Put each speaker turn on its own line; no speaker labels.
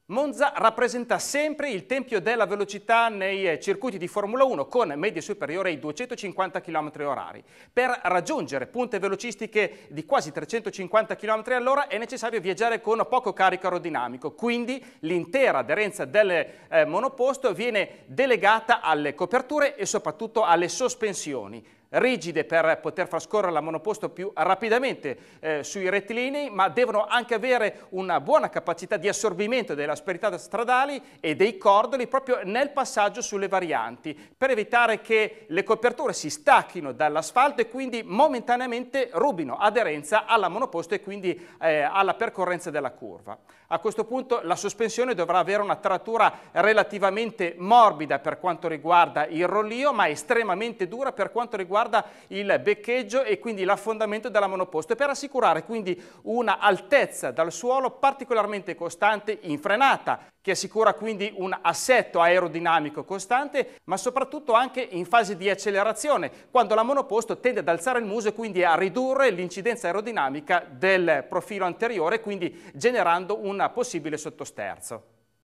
Monza rappresenta sempre il tempio della velocità nei circuiti di Formula 1 con medie superiori ai 250 km/h. Per raggiungere punte velocistiche di quasi 350 km/h è necessario viaggiare con poco carico aerodinamico, quindi l'intera aderenza del monoposto viene delegata alle coperture e soprattutto alle sospensioni rigide per poter far scorrere la monoposto più rapidamente sui rettilinei, ma devono anche avere una buona capacità di assorbimento delle asperità stradali e dei cordoli proprio nel passaggio sulle varianti, per evitare che le coperture si stacchino dall'asfalto e quindi momentaneamente rubino aderenza alla monoposto e quindi alla percorrenza della curva. A questo punto la sospensione dovrà avere una taratura relativamente morbida per quanto riguarda il rollio, ma estremamente dura per quanto riguarda il beccheggio e quindi l'affondamento della monoposto, per assicurare quindi una altezza dal suolo particolarmente costante in frenata, che assicura quindi un assetto aerodinamico costante, ma soprattutto anche in fase di accelerazione, quando la monoposto tende ad alzare il muso e quindi a ridurre l'incidenza aerodinamica del profilo anteriore, quindi generando un possibile sottosterzo.